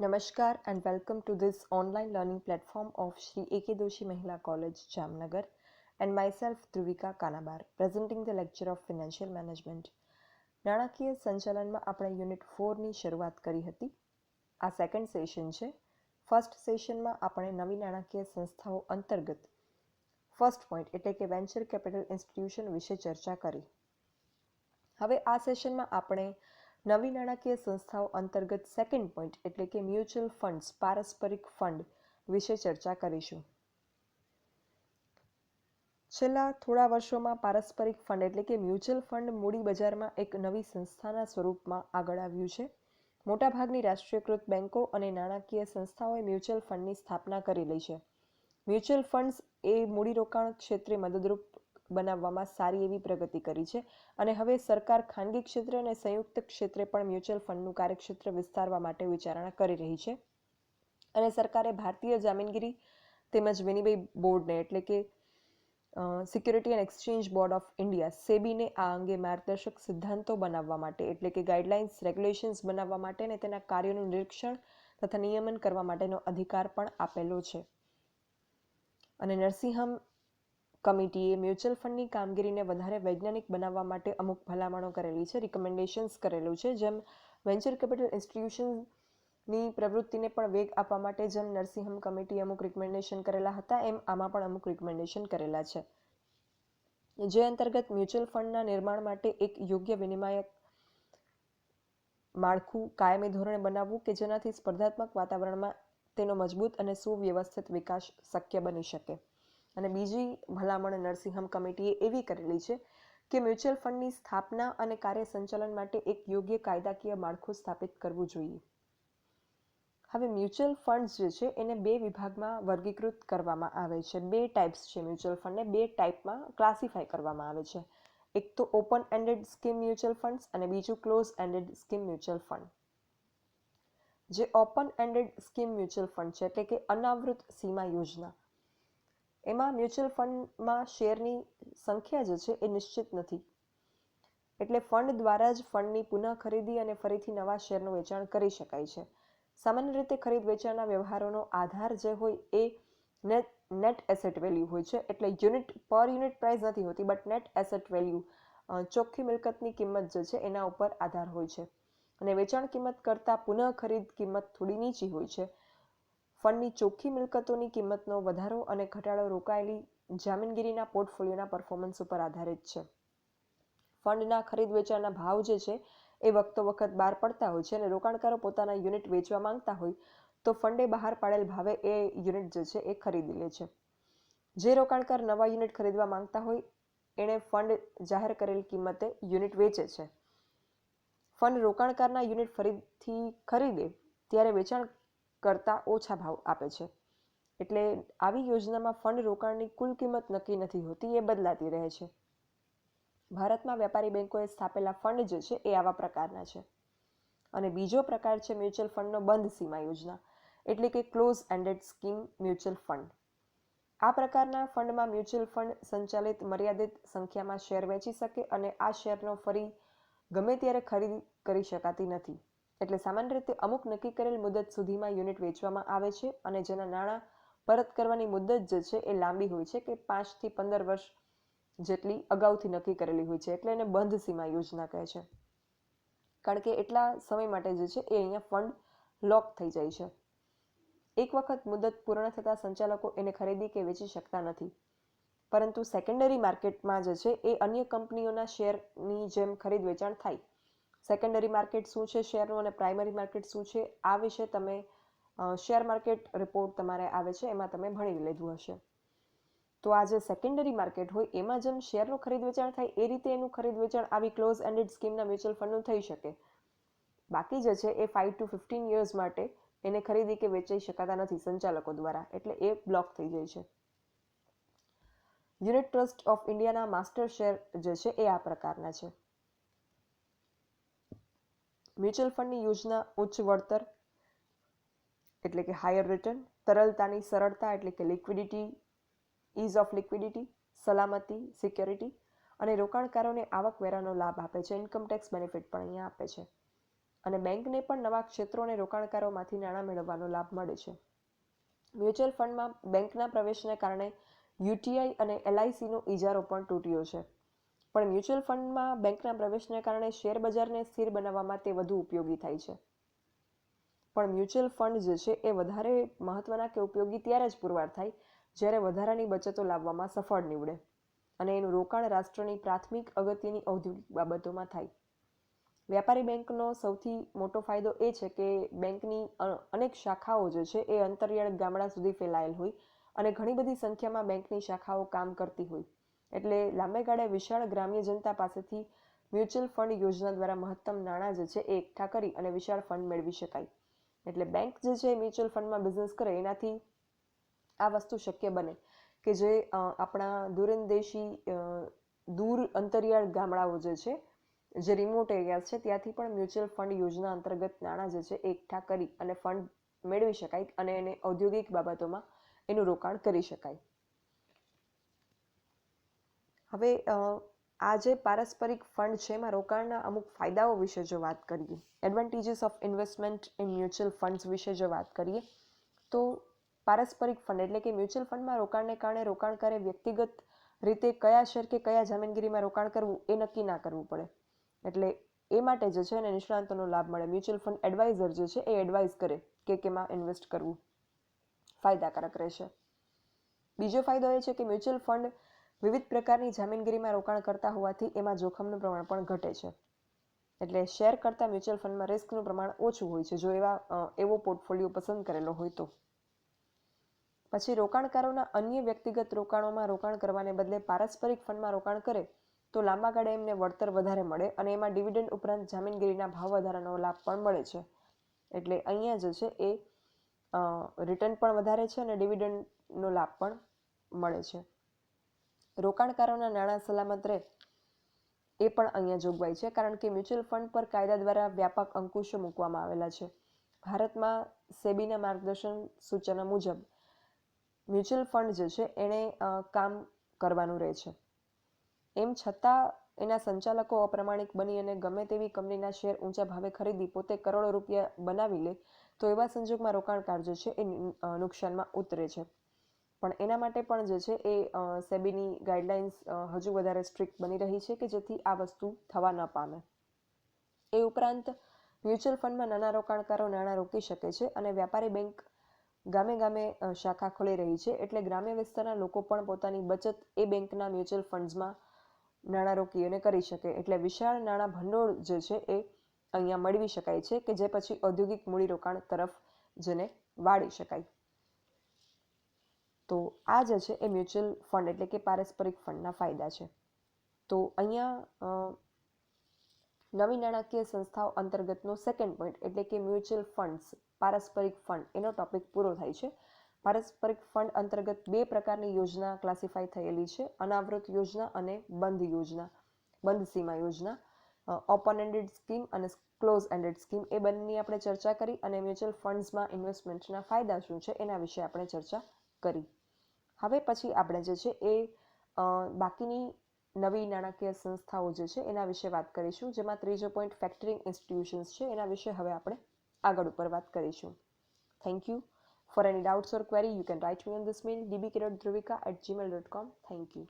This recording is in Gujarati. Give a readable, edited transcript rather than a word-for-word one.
Namaskar and welcome to this online learning platform of Shri A.K. Doshi Mahila College, Jamnagar, and myself, Dhruvika Kanabar, presenting the lecture of Financial Management. નાણાકીય સંચાલનમાં આપણે યુનિટ 4ની શરૂઆત કરી હતી. આ સેકન્ડ સેશન છે. ફર્સ્ટ સેશનમાં આપણે નવી નાણાકીય સંસ્થાઓ અંતર્ગત ફર્સ્ટ પોઈન્ટ એટલે કે વેન્ચર કેપિટલ ઇન્સ્ટિટ્યુશન વિશે ચર્ચા કરી. હવે આ સેશનમાં આપણે નવી નાણાકીય સંસ્થાઓ અંતર્ગત સેકન્ડ પોઈન્ટ એટલે કે મ્યુચ્યુઅલ ફંડ્સ પારસ્પરિક ફંડ વિશે ચર્ચા કરીશું. છેલ્લા થોડા વર્ષોમાં પારસ્પરિક ફંડ એટલે કે મ્યુચ્યુઅલ ફંડ મૂડી બજારમાં એક નવી સંસ્થાના સ્વરૂપમાં આગળ આવ્યું છે. મોટાભાગની રાષ્ટ્રીયકૃત બેન્કો અને નાણાકીય સંસ્થાઓએ મ્યુચ્યુઅલ ફંડની સ્થાપના કરી લઈ છે. મ્યુચ્યુઅલ ફંડ્સ એ મૂડીરોકાણ ક્ષેત્રે મદદરૂપ બનાવવામાં સારી એવી પ્રગતિ કરી છે અને હવે સરકાર ખાનગી ક્ષેત્ર અને સંયુક્ત ક્ષેત્રે પણ મ્યુચ્યુઅલ ફંડનું કાર્યક્ષેત્ર વિસ્તારવા માટે વિચારણા કરી રહી છે અને સરકારે ભારતીય જામીનગીરી તેમજ વિનિમય બોર્ડને એટલે કે security and exchange board of India સેબીને આ અંગે માર્ગદર્શક સિદ્ધાંતો બનાવવા માટે એટલે કે ગાઈડલાઇન્સ રેગ્યુલેશન્સ બનાવવા માટે અને તેના કાર્યોનું નિરીક્ષણ તથા નિયમન કરવા માટેનો અધિકાર પણ આપેલો છે. અને નરસિંહમ કમિટીએ મ્યુચ્યુઅલ ફંડની કામગીરીને વધારે વૈજ્ઞાનિક બનાવવા માટે અમુક ભલામણો કરેલી છે, રિકમેન્ડેશન્સ કરેલું છે. જેમ વેન્ચર કેપિટલ ઇન્સ્ટિટ્યુશનની પ્રવૃત્તિને પણ વેગ આપવા માટે જેમ નરસિંહમ કમિટી અમુક રિકમેન્ડેશન કરેલા હતા એમ આમાં પણ અમુક રિકમેન્ડેશન કરેલા છે. જે અંતર્ગત મ્યુચ્યુઅલ ફંડના નિર્માણ માટે એક યોગ્ય વિનિમય માળખું કાયમી ધોરણે બનાવવું કે જેનાથી સ્પર્ધાત્મક વાતાવરણમાં તેનો મજબૂત અને સુવ્યવસ્થિત વિકાસ શક્ય બની શકે. અને બીજી ભલામણ નરસિંહમ કમિટીએ એવી કરેલી છે કે મ્યુચ્યુઅલ ફંડની સ્થાપના અને કાર્ય સંચાલન માટે એક યોગ્ય કાયદાકીય માળખું સ્થાપિત કરવું જોઈએ. હવે મ્યુચ્યુઅલ ફંડ્સ જે છે એને બે વિભાગમાં વર્ગીકૃત કરવામાં આવે છે. બે ટાઈપ્સ છે મ્યુચ્યુઅલ ફંડને બે ટાઈપમાં ક્લાસિફાય કરવામાં આવે છે. એક તો open ended scheme mutual funds અને બીજું close ended scheme mutual fund. જે open ended scheme mutual fund છે એટલે કે અનાવૃત સીમા યોજના, એમાં મ્યુચ્યુઅલ ફંડમાં શેરની સંખ્યા જે છે એ નિશ્ચિત નથી. એટલે ફંડ દ્વારા જ ફંડની પુનઃ ખરીદી અને ફરીથી નવા શેરનું વેચાણ કરી શકાય છે. સામાન્ય રીતે ખરીદ વેચાણના વ્યવહારોનો આધાર જે હોય એ નેટ એસેટ વેલ્યુ હોય છે. એટલે યુનિટ પ્રાઇસ નથી હોતી બટ નેટ એસેટ વેલ્યુ, ચોખ્ખી મિલકતની કિંમત જે છે એના ઉપર આધાર હોય છે. અને વેચાણ કિંમત કરતાં પુનઃ ખરીદ કિંમત થોડી નીચી હોય છે. ફંડની ચોખ્ખી મિલકતોની કિંમતનો વધારો અને ઘટાડો રોકાયેલી જામીનગીરીના પોર્ટફોલિયોના પરફોર્મન્સ ઉપર આધારિત છે. ફંડના ખરીદ વેચાણના ભાવ જે છે એ વખત બહાર પડતા હોય છે અને રોકાણકારો પોતાના યુનિટ વેચવા માંગતા હોય તો ફંડે બહાર પાડેલ ભાવે એ યુનિટ જે છે એ ખરીદી લે છે. જે રોકાણકાર નવા યુનિટ ખરીદવા માંગતા હોય એણે ફંડ જાહેર કરેલ કિંમતે યુનિટ વેચે છે. ફંડ રોકાણકારના યુનિટ ફરીથી ખરીદે ત્યારે વેચાણ કરતાં ઓછા ભાવ આપે છે. એટલે આવી યોજનામાં ફંડ રોકાણની કુલ કિંમત નક્કી નથી હોતી, એ બદલાતી રહે છે. ભારતમાં વ્યાપારી બેન્કોએ સ્થાપેલા ફંડ જે છે એ આવા પ્રકારના છે. અને બીજો પ્રકાર છે મ્યુચ્યુઅલ ફંડનો બંધ સીમા યોજના એટલે કે close ended scheme mutual fund. આ પ્રકારના ફંડમાં મ્યુચ્યુઅલ ફંડ સંચાલિત મર્યાદિત સંખ્યામાં શેર વેચી શકે અને આ શેરનો ફરી ગમે ત્યારે ખરીદી કરી શકાતી નથી. એટલે સામાન્ય રીતે અમુક નક્કી કરેલ મુદત સુધીમાં યુનિટ વેચવામાં આવે છે અને જેના નાણાં પરત કરવાની મુદત જે છે એ લાંબી હોય છે કે 5 થી 15 વર્ષ જેટલી અગાઉથી નક્કી કરેલી હોય છે. એટલે એને બંધ સીમા યોજના કહે છે. કારણ કે એટલા સમય માટે જે છે એ અહીંયા ફંડ લોક થઈ જાય છે. એક વખત મુદત પૂર્ણ થતાં સંચાલકો એને ખરીદી કે વેચી શકતા નથી. પરંતુ સેકન્ડરી માર્કેટમાં જે છે એ અન્ય કંપનીઓના શેરની જેમ ખરીદ વેચાણ થાય. સેકન્ડરી માર્કેટ શું છે શેરનું અને પ્રાઇમરી માર્કેટ શું છે આ વિશે તમે શેર માર્કેટ રિપોર્ટ તમારે આવે છે એમાં તમે ભણી લીધું હશે. તો આ જે સેકન્ડરી માર્કેટ હોય એમાં જેમ શેરનું ખરીદ વેચાણ થાય એ રીતે એનું ખરીદ વેચાણ આવી ક્લોઝ એન્ડેડ સ્કીમના મ્યુચ્યુઅલ ફંડનું થઈ શકે. બાકી જે છે એ 5 to 15 યર્સ માટે એને ખરીદી કે વેચાઈ શકાતા નથી સંચાલકો દ્વારા. એટલે એ બ્લોક થઈ જાય છે. યુનિટ ટ્રસ્ટ ઓફ ઇન્ડિયાના માસ્ટર શેર જે છે એ આ પ્રકારના છે. મ્યુચ્યુઅલ ફંડની યોજના ઉચ્ચ વળતર એટલે કે હાયર રિટર્ન, તરલતાની સરળતા એટલે કે લિક્વિડિટી, ઇઝ ઓફ લિક્વિડિટી, સલામતી, સિક્યોરિટી અને રોકાણકારોને આવકવેરાનો લાભ આપે છે. ઇન્કમ ટેક્સ બેનિફિટ પણ અહીંયા આપે છે. અને બેંકને પણ નવા ક્ષેત્રો અને રોકાણકારોમાંથી નાણાં મેળવવાનો લાભ મળે છે. મ્યુચ્યુઅલ ફંડમાં બેંકના પ્રવેશને કારણે યુટીઆઈ અને એલઆઈસીનો ઇજારો પણ તૂટ્યો છે. પણ મ્યુચ્યુઅલ ફંડમાં બેંકના પ્રવેશને કારણે શેર બજારને સ્થિર બનાવવામાં તે વધુ ઉપયોગી થાય છે. પણ મ્યુચ્યુઅલ ફંડ જે છે એ વધારે મહત્વના કે ઉપયોગી ત્યારે જ પુરવાર થાય જ્યારે વધારાની બચતો લાવવામાં સફળ નીવડે અને એનું રોકાણ રાષ્ટ્રની પ્રાથમિક અગત્યની ઔદ્યોગિક બાબતોમાં થાય. વ્યાપારી બેંકનો સૌથી મોટો ફાયદો એ છે કે બેંકની અનેક શાખાઓ જે છે એ અંતરિયાળ ગામડા સુધી ફેલાયેલ હોય અને ઘણી બધી સંખ્યામાં બેંકની શાખાઓ કામ કરતી હોય. એટલે લાંબે ગાળે વિશાળ ગ્રામ્ય જનતા પાસેથી મ્યુચ્યુઅલ ફંડ યોજના દ્વારા મહત્તમ નાણાં જે છે એ એકઠા કરી અને વિશાળ ફંડ મેળવી શકાય. એટલે બેંક જે છે મ્યુચ્યુઅલ ફંડમાં બિઝનેસ કરે એનાથી આ વસ્તુ શક્ય બને કે જે આપણા દૂર અંતરિયાળ ગામડાઓ જે છે, જે રિમોટ એરિયા છે, ત્યાંથી પણ મ્યુચ્યુઅલ ફંડ યોજના અંતર્ગત નાણાં જે છે એ એકઠા કરી અને ફંડ મેળવી શકાય અને એને ઔદ્યોગિક બાબતોમાં એનું રોકાણ કરી શકાય. હવે આ જે પારસ્પરિક ફંડ છે એમાં રોકાણના અમુક ફાયદાઓ વિશે જો વાત કરીએ, advantages of investment in mutual funds વિશે જો વાત કરીએ તો પારસ્પરિક ફંડ એટલે કે મ્યુચ્યુઅલ ફંડમાં રોકાણને કારણે રોકાણકારે વ્યક્તિગત રીતે કયા શેર કે કયા જામીનગીરીમાં રોકાણ કરવું એ નક્કી ના કરવું પડે. એટલે એ માટે જે છે એને નિષ્ણાંતોનો લાભ મળે. મ્યુચ્યુઅલ ફંડ એડવાઇઝર જે છે એ એડવાઇઝ કરે કે કેમાં ઇન્વેસ્ટ કરવું ફાયદાકારક રહેશે. બીજો ફાયદો એ છે કે મ્યુચ્યુઅલ ફંડ વિવિધ પ્રકારની જામીનગીરીમાં રોકાણ કરતા હોવાથી એમાં જોખમનું પ્રમાણ પણ ઘટે છે. એટલે શેર કરતાં મ્યુચ્યુઅલ ફંડમાં રિસ્કનું પ્રમાણ ઓછું હોય છે જો એવો પોર્ટફોલિયો પસંદ કરેલો હોય તો. પછી રોકાણકારોના અન્ય વ્યક્તિગત રોકાણોમાં રોકાણ કરવાને બદલે પારસ્પરિક ફંડમાં રોકાણ કરે તો લાંબા ગાળે એમને વળતર વધારે મળે અને એમાં ડિવિડન્ડ ઉપરાંત જામીનગીરીના ભાવ વધારાનો લાભ પણ મળે છે. એટલે અહીંયા જે છે એ રિટર્ન પણ વધારે છે અને ડિવિડન્ડનો લાભ પણ મળે છે. રોકાણકારોના નાણાં સલામત રહે એ પણ અહીંયા જોગવાઈ છે કારણ કે મ્યુચ્યુઅલ ફંડ પર કાયદા દ્વારા વ્યાપક અંકુશો મૂકવામાં આવેલા છે. ભારતમાં સેબીના માર્ગદર્શન સૂચનો મુજબ મ્યુચ્યુઅલ ફંડ જે છે એણે કામ કરવાનું રહે છે. એમ છતાં એના સંચાલકો અપ્રામાણિક બની અને ગમે તેવી કંપનીના શેર ઊંચા ભાવે ખરીદી પોતે કરોડો રૂપિયા બનાવી લે તો એવા સંજોગમાં રોકાણકાર જે છે એ નુકસાનમાં ઉતરે છે. પણ એના માટે પણ જે છે એ સેબીની ગાઈડલાઇન્સ હજુ વધારે સ્ટ્રિક્ટ બની રહી છે કે જેથી આ વસ્તુ થવા ન પામે. એ ઉપરાંત મ્યુચ્યુઅલ ફંડમાં નાના રોકાણકારો નાણાં રોકી શકે છે અને વ્યાપારી બેંક ગામે ગામે શાખા ખોલી રહી છે એટલે ગ્રામ્ય વિસ્તારના લોકો પણ પોતાની બચત એ બેંકના મ્યુચ્યુઅલ ફંડ્સમાં નાણાં રોકી અને કરી શકે. એટલે વિશાળ નાણાં ભંડોળ જે છે એ અહીંયા મેળવી શકાય છે કે જે પછી ઔદ્યોગિક મૂડીરોકાણ તરફ જેને વાળી શકાય. તો આ જે છે એ મ્યુચ્યુઅલ ફંડ એટલે કે પારસ્પરિક ફંડના ફાયદા છે. તો અહીંયા નવી નાણાકીય સંસ્થાઓ અંતર્ગતનો સેકન્ડ પોઈન્ટ એટલે કે મ્યુચ્યુઅલ ફંડ્સ પારસ્પરિક ફંડ એનો ટોપિક પૂરો થાય છે. પારસ્પરિક ફંડ અંતર્ગત બે પ્રકારની યોજના ક્લાસિફાઈ થયેલી છે, અનાવૃત યોજના અને બંધ યોજના, બંધ સીમા યોજના. ઓપન એન્ડેડ સ્કીમ અને ક્લોઝ એન્ડેડ સ્કીમ એ બંનેની આપણે ચર્ચા કરી અને મ્યુચ્યુઅલ ફંડ્સમાં ઇન્વેસ્ટમેન્ટના ફાયદા શું છે એના વિશે આપણે ચર્ચા કરી. હવે પછી આપણે જે છે એ બાકીની નવી નાણાકીય સંસ્થાઓ જે છે એના વિશે વાત કરીશું, જેમાં ત્રીજો પોઈન્ટ ફેક્ટરિંગ ઇન્સ્ટિટ્યુશન્સ છે એના વિશે હવે આપણે આગળ ઉપર વાત કરીશું. Thank you. For any doubts or query, you can write me on this mail dbk.dhruvika@gmail.com. Thank you.